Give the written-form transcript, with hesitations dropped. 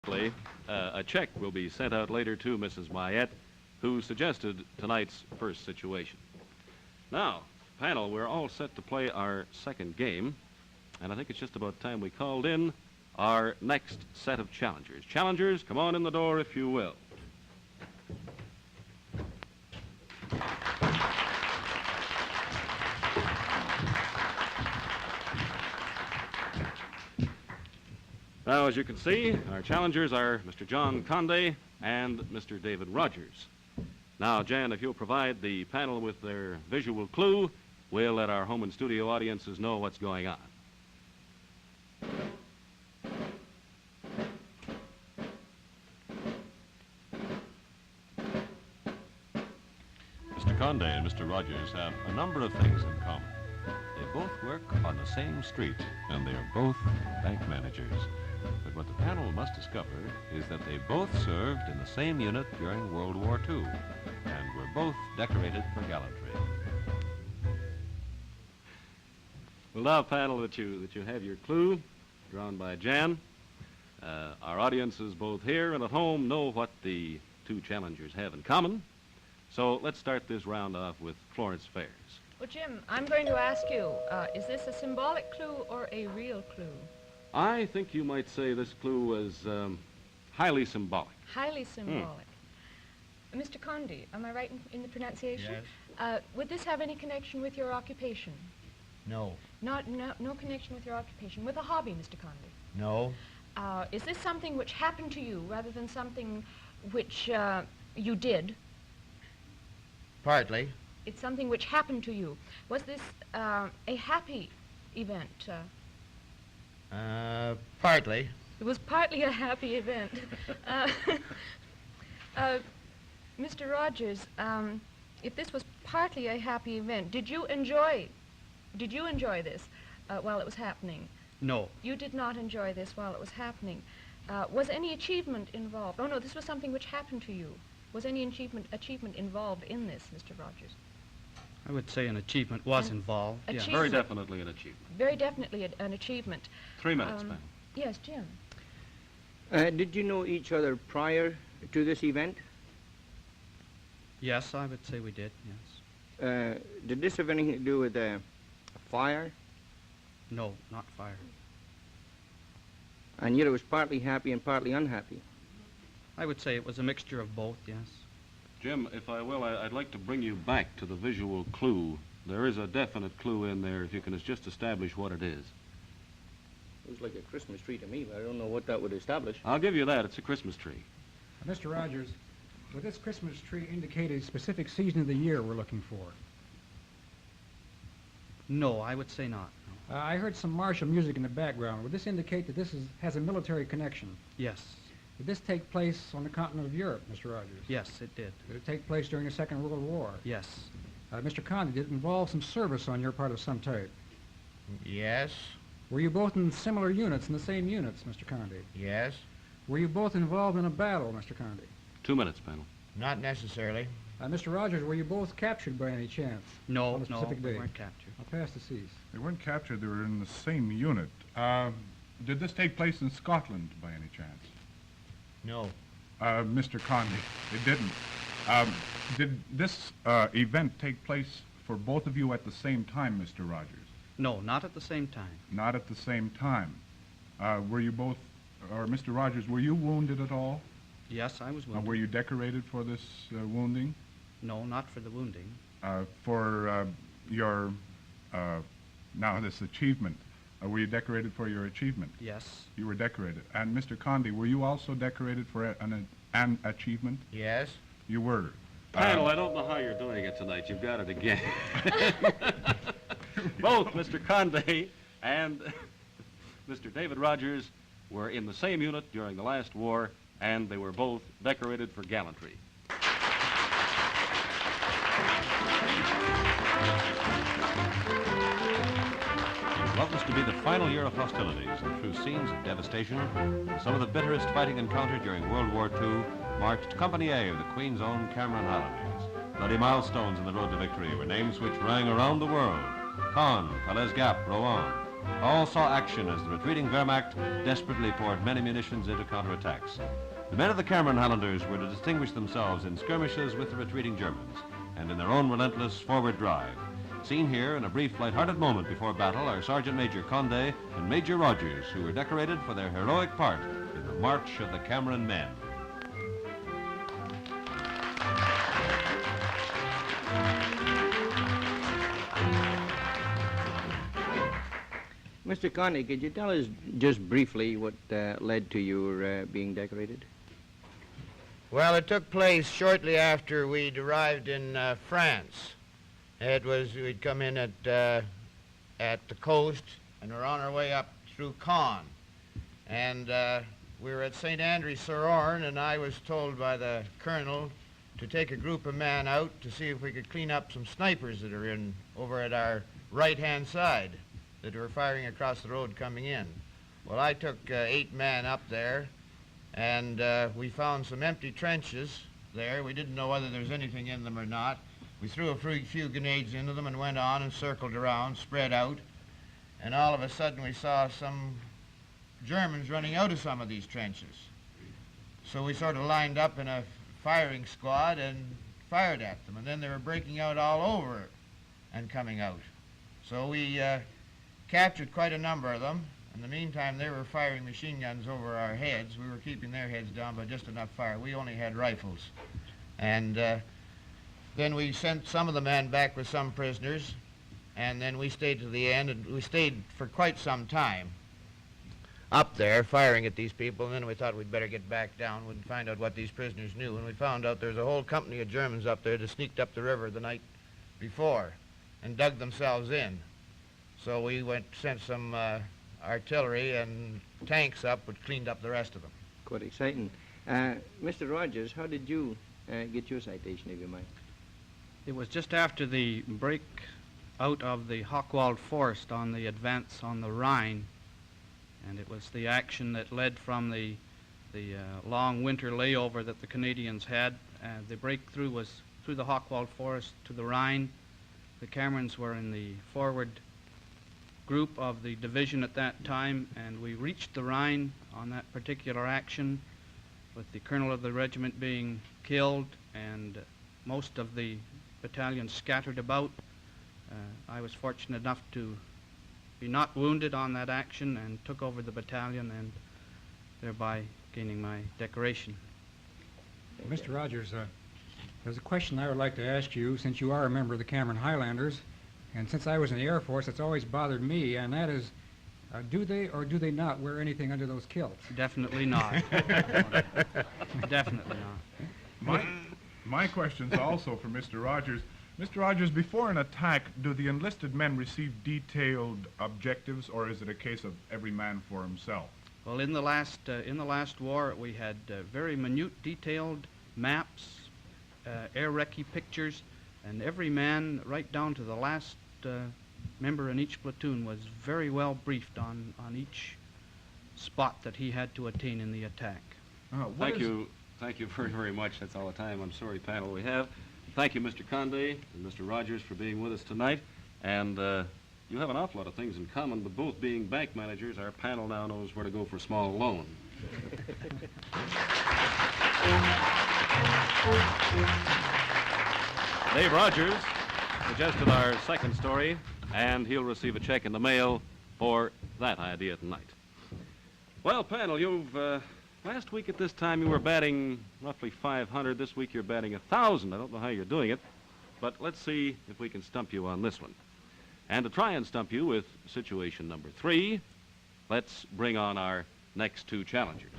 Incidentally, a check will be sent out later to Mrs. Mayette, who suggested tonight's first situation. Now, panel, we're all set to play our second game, and I think it's just about time we called in our next set of challengers. Challengers, come on in the door if you will. Now, as you can see, our challengers are Mr. John Conde and Mr. David Rogers. Now, Jan, if you'll provide the panel with their visual clue, we'll let our home and studio audiences know what's going on. Mr. Conde and Mr. Rogers have a number of things in common. They both work on the same street, and they are both bank managers. But what the panel must discover is that they both served in the same unit during World War II, and were both decorated for gallantry. Well, now, panel, that you have your clue, drawn by Jan. Our audiences, both here and at home, know what the two challengers have in common. So let's start this round off with Florence Fairs. Well, Jim, I'm going to ask you, is this a symbolic clue or a real clue? I think you might say this clue was highly symbolic. Highly symbolic. Mr. Conde, am I right in the pronunciation? Yes. Would this have any connection with your occupation? No. No connection with your occupation. With a hobby, Mr. Conde? No. Is this something which happened to you rather than something which you did? Partly. It's something which happened to you. Was this a happy event? Partly. It was partly a happy event. Mr. Rogers, if this was partly a happy event, did you enjoy this while it was happening? No. You did not enjoy this while it was happening. Was any achievement involved? Oh, no, this was something which happened to you. Was any achievement involved in this, Mr. Rogers? I would say an achievement was involved. Yeah. Very definitely an achievement. Very definitely an achievement. 3 minutes, panel. Yes, Jim. Did you know each other prior to this event? Yes, I would say we did, yes. Did this have anything to do with fire? No, not fire. And yet it was partly happy and partly unhappy. I would say it was a mixture of both, yes. Jim, if I will, I'd like to bring you back to the visual clue. There is a definite clue in there, if you can just establish what it is. Looks like a Christmas tree to me, but I don't know what that would establish. I'll give you that. It's a Christmas tree. Mr. Rogers, would this Christmas tree indicate a specific season of the year we're looking for? No, I would say not. No. I heard some martial music in the background. Would this indicate that this has a military connection? Yes. Did this take place on the continent of Europe, Mr. Rogers? Yes, it did. Did it take place during the Second World War? Yes. Mr. Conde, did it involve some service on your part of some type? Yes. Were you both in similar units, in the same units, Mr. Conde? Yes. Were you both involved in a battle, Mr. Conde? 2 minutes, panel. Not necessarily. Mr. Rogers, were you both captured by any chance? No, on a specific we day? weren't captured. I'll pass the cease. They weren't captured. They were in the same unit. Did this take place in Scotland by any chance? No. Mr. Conde, it didn't. Did this event take place for both of you at the same time, Mr. Rogers? No, not at the same time. Not at the same time. Were you both, or Mr. Rogers, were you wounded at all? Yes, I was wounded. Were you decorated for this wounding? No, not for the wounding. For your, now this achievement, were you decorated for your achievement? Yes. You were decorated. And Mr. Conde, were you also decorated for an achievement? Yes. You were. Panel, I don't know how you're doing it tonight. You've got it again. Both Mr. Conde and Mr. David Rogers were in the same unit during the last war, and they were both decorated for gallantry. What was to be the final year of hostilities and through scenes of devastation, some of the bitterest fighting encountered during World War II marked Company A of the Queen's Own Cameron Highlanders. Bloody milestones in the road to victory were names which rang around the world. Caen, Falaise Gap, Rouen, All saw action as the retreating Wehrmacht desperately poured many munitions into counterattacks. The men of the Cameron Highlanders were to distinguish themselves in skirmishes with the retreating Germans and in their own relentless forward drive. Seen here in a brief, light-hearted moment before battle are Sergeant Major Conde and Major Rogers, who were decorated for their heroic part in the March of the Cameron Men. Mr. Conde, could you tell us just briefly what led to your being decorated? Well, it took place shortly after we'd arrived in France. We'd come in at the coast, and we're on our way up through Conde. And we were at St. Andrew-sur-Orne, and I was told by the colonel to take a group of men out to see if we could clean up some snipers that are over at our right-hand side that were firing across the road coming in. Well, I took 8 men up there, and we found some empty trenches there. We didn't know whether there was anything in them or not. We threw a few grenades into them and went on and circled around, spread out, and all of a sudden we saw some Germans running out of some of these trenches. So we sort of lined up in a firing squad and fired at them, and then they were breaking out all over and coming out. So we captured quite a number of them. In the meantime, they were firing machine guns over our heads. We were keeping their heads down by just enough fire. We only had rifles. And then we sent some of the men back with some prisoners, and then we stayed to the end, and we stayed for quite some time up there firing at these people, and then we thought we'd better get back down and find out what these prisoners knew. And we found out there was a whole company of Germans up there that sneaked up the river the night before and dug themselves in. So we sent some artillery and tanks up, but cleaned up the rest of them. Quite exciting. Mr. Rogers, how did you get your citation, if you mind? It was just after the break out of the Hochwald Forest on the advance on the Rhine, and it was the action that led from the long winter layover that the Canadians had. The breakthrough was through the Hochwald Forest to the Rhine. The Camerons were in the forward group of the division at that time, and we reached the Rhine on that particular action, with the colonel of the regiment being killed and most of the battalion scattered about. I was fortunate enough to be not wounded on that action and took over the battalion, and thereby gaining my decoration. Mr. Rogers, there's a question I would like to ask you, since you are a member of the Cameron Highlanders, and since I was in the Air Force, it's always bothered me, and that is, do they or do they not wear anything under those kilts? Definitely not. Definitely not. My question's also for Mr. Rogers. Mr. Rogers, before an attack, do the enlisted men receive detailed objectives, or is it a case of every man for himself? Well, in the last war, we had very minute, detailed maps, air recce pictures, and every man, right down to the last member in each platoon, was very well briefed on each spot that he had to attain in the attack. Thank you very, very much. That's all the time, I'm sorry, panel we have. Thank you, Mr. Conde and Mr. Rogers, for being with us tonight. And you have an awful lot of things in common, but both being bank managers, our panel now knows where to go for a small loan. Dave Rogers suggested our second story, and he'll receive a check in the mail for that idea tonight. Well, panel, you've last week at this time you were batting roughly 500. This week you're batting 1,000. I don't know how you're doing it, but let's see if we can stump you on this one. And to try and stump you with situation number 3, let's bring on our next 2 challengers.